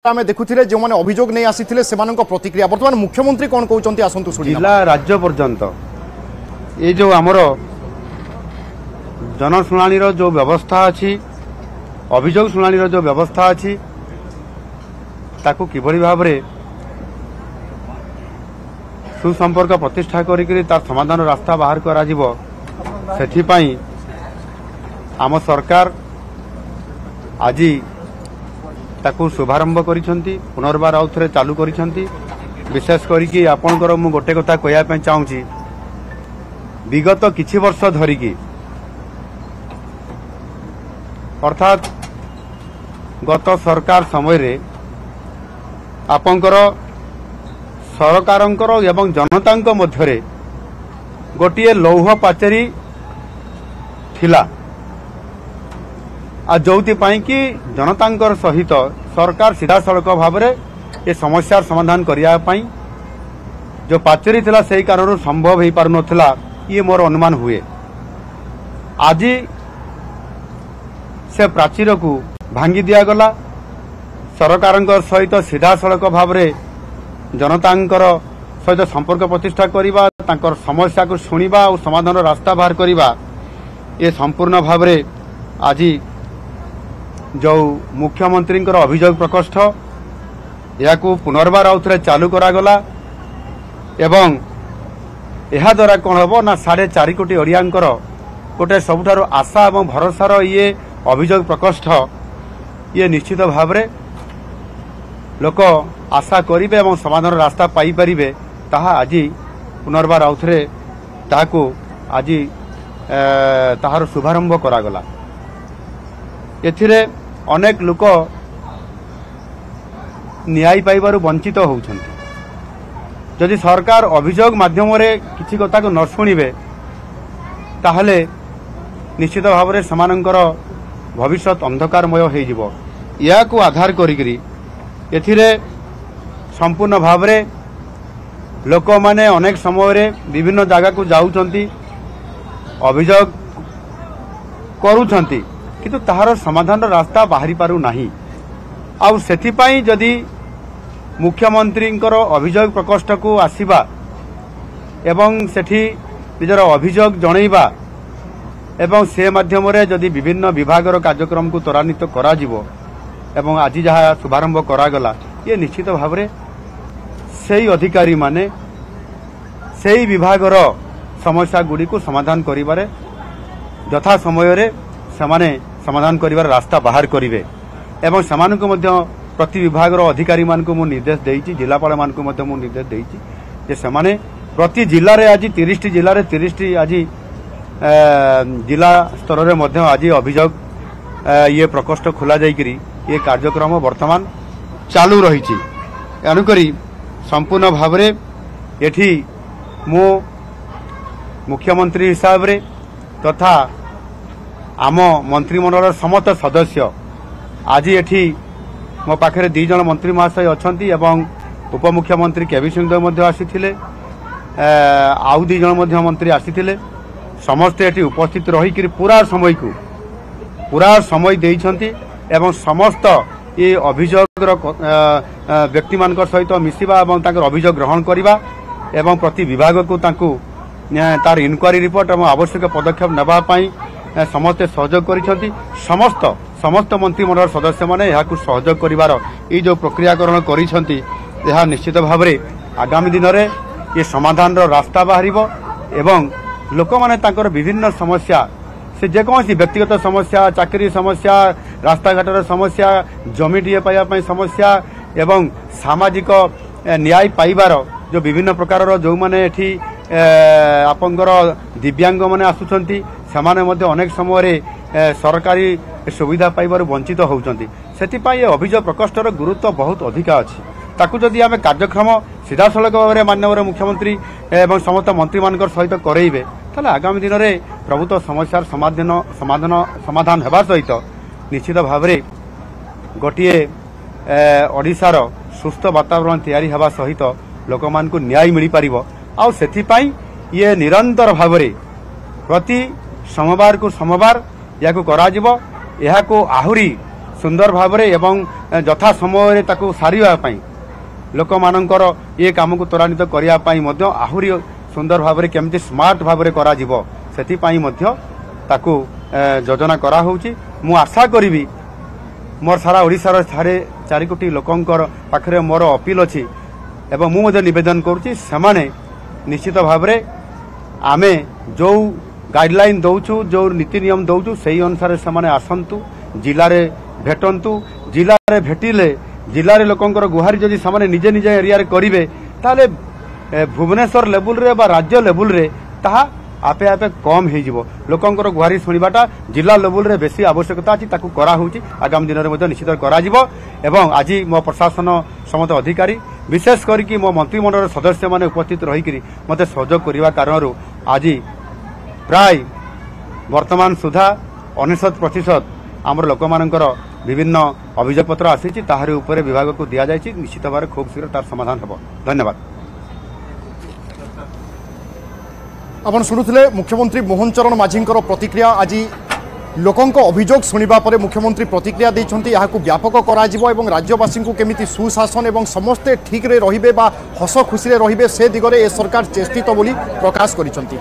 आमे देखुथिले जो माने अभियोग नै आसीथिले सेमानक प्रतिक्रिया वर्तमान मुख्यमंत्री कोन कहउचंती आसंतु सुनि जिला राज्य पर्यंत ये जो आमर जनशुणाणी जो व्यवस्था अच्छी अभियोग शुणाणी जो व्यवस्था अच्छी ताकू किभली भाव में सुसंपर्क प्रतिष्ठा करी तार समाधान रास्ता बाहर करा जिवो सेथिपाई आम सरकार आज ताकू शुभारंभ करिसेंती पुनर्बार आउ थे चालू करिसेंती। विशेष करिकी आपणकर मु गोटे कथा कहया चाहूँगी विगत किछि वर्ष धरिकी अर्थात गत सरकार समय रे आपणकर सरकारंकर एवं जनतांक मध्यरे गोटिए लौह पाचेरी थिला आ जोथि कि जनतांकर सहित सरकार सीधा सड़क भाव में ये समस्यार समाधान करने जो पाचेरी थिला सही कारण संभव हो पार नथिला ये मोर अनुमान हुए। आज से प्राचीर को भांगी दिगला सरकार सहित सीधा सड़क भाव में जनतांकर सहित संपर्क प्रतिष्ठा करवा तांकर समस्या को शुणा और समाधान रास्ता बाहर करवा ये संपूर्ण भाव में आज जो मुख्यमंत्री अभियोग प्रकोष्ठ या पुनर्बार आउ थे चालू करागला एवं यह द्वारा कौन हम ना 4.5 कोटी ओडियांकर गोटे सबुठार आशा और भरोसार ये अभियोग प्रकोष्ठ ये निश्चित भाव में लोक आशा करेंगे और समाधान रास्ता पाई परिबे ताहा आज पुनर्बार आउ थे ताकू आज ताहार शुभारंभ करागला। एथिरे अनेक लोक न्याय पाइबारु वंचित होउछन्ति। जदि सरकार अभियोग माध्यम रे किछि कथा को न शुणिबे ताहले निश्चित भाव में समानंकर भविष्य अंधकारमय हो जिवो। या को आधार करिकरी एथिरे संपूर्ण भाव में लोक माने अनेक समय रे विभिन्न जगह को जाउछन्ति अभियोग करूछन्ति किंतु ताहार समाधान रास्ता बाहरी पारु नाही। आउ सेथिपाई जदि मुख्यमंत्री अभियोग प्रकोष्ठ को आसीबा एवं सेठी निजर अभियोग जनइबा एवं से माध्यम रे जदि विभिन्न विभागर कार्यक्रम को त्वरान्वित करा जिवो एवं आज जहाँ शुभारंभ करागला ये निश्चित भाव में सेही अधिकारी माने सेही विभागर समस्या गुड़ी को समाधान करिबारे यथा समय रे समाने समाधान करिबार रास्ता बाहर करिवे एवं समानक मध्य प्रति विभाग अधिकारी मान को मु निर्देश देइछि जिलापाल मान को मध्य मु निर्देश देइछि जे समाने प्रति जिल्ला रे आज 30 जिल्ला रे 30 आज जिला स्तर रे मध्य आज अभियोग ये प्रकोष्ठ खोला जाइकरी ये कार्यक्रम वर्तमान चालू रहिछि। अनुकरी संपूर्ण भाव में एठी मु मुख्यमंत्री हिसाब रे तथा आम मंत्रिमंडल समस्त सदस्य आज एठी मो पाखरे 2 जन मंत्री महाशय अछंती एवं उपमुख्यमंत्री केवी सिंहदेव मध्य आसीथिले आउ 2 जन मध्य मंत्री आसीथिले समस्त एठी उपस्थित रही पूरा समय देइछंती एवं समस्त ये अभियोग व्यक्ति मान सहित मिसिबा एवं ताकर अभियोग ग्रहण करबा एवं प्रति विभाग को तांकू तार इनक्वारी रिपोर्ट एवं आवश्यक पदक्षेप नेबा पई समस्ते सहयोग करिसेंती। समस्त मंत्रिमंडल सदस्य माने यहाकू सहयोग करिवार ये जो प्रक्रियाकरण करिसेंती यह निश्चित भाव में आगामी दिन में ये समाधान रास्ता बाहरिबो एवं लोक माने तांकर विभिन्न समस्या से जेकोसी व्यक्तिगत समस्या चाकरी समस्या रास्ता घाटर समस्या जमीटीए पाइबा पई समस्या एवं सामाजिक न्याय पाइबार जो विभिन्न प्रकार जो माने एठी आपनकर दिव्यांग माने आसुछंती समाने मध्य अनेक समय रे सरकारी सुविधा पाइबार वंचित होउछंती। सेतिपाई ये अभियोग प्रकोष्ठर गुरुत्व बहुत अधिका अछि। ताकू जदि आमे कार्यक्रम सीधा सड़क भाव में माननीय मुख्यमंत्री एवं समस्त मंत्री मान सहित करेइबे ताले आगामी दिन में प्रभुत्व समस्यार समाधान हेबा सहित निश्चित भाव में गोटे ओडिशार सुस्थ वातावरण तैयारी हेबा सहित लोक मान को न्याय मिल पारिबो। आउ सेथिपाई ये निरंतर भाव में प्रति सोमवार को सोमवार या को करा जिवो। यह को आहुरी सुंदर भाव एवं यथा समय ताकू सारिबा लोक मानकर ये काम को त्वरान्वित करने आहुरी सुंदर भाव केमती स्मार्ट भाव से ताकू योजना करा होउची। मु आशा करी मोर सारा ओडिशार 4 कोटी लोकंकर पाखरे मोर अपील अच्छी एवं मुझे निवेदन करुच्ची से निश्चित भाव आमे जो गाइडलाइन दौचु जो नीति नियम दौचु से अनुसार से आसतु जिले में भेटंतु जिले में भेटिले जिले में लोकंकर गुहारी जदि से निजे निजे एरिया करेंगे ताले भुवनेश्वर लेवल रे बा राज्य लेवल रे ताहा आपे आपे कम हो लोकंकर गुहारी शुणवाटा जिला लेवल रे बेसी आवश्यकता अच्छी ताकू करा होउची। आगामी दिन में निश्चित करा जिवो एवं आज मो प्रशासन समस्त अधिकारी विशेष करके मो मंत्रिमंडल सदस्य माने उपस्थित रही मते सहयोग करने कारण आज प्राय वर्तमान सुधा 99% आमर लोक मानकर विभिन्न अभियोग पत्र आसी ताहारी उपरे विभाग को दिया जायछि। निश्चित भाव खूब शीघ्र तार समाधान हेबो। धन्यवाद। आपण शुणुले मुख्यमंत्री मोहन चरण माझी प्रतिक्रिया। आज लोकंक अभियोग शुणा पर मुख्यमंत्री प्रतिक्रिया देइछन्ति याकु व्यापक कराजिबो एवं राज्यवासी को केमिति सुशासन एवं समस्ते ठीक रे रहिबे बा हस खुशी रे रहिबे से दिगरे ए सरकार चेष्टित बोली प्रकाश करिसन्ति।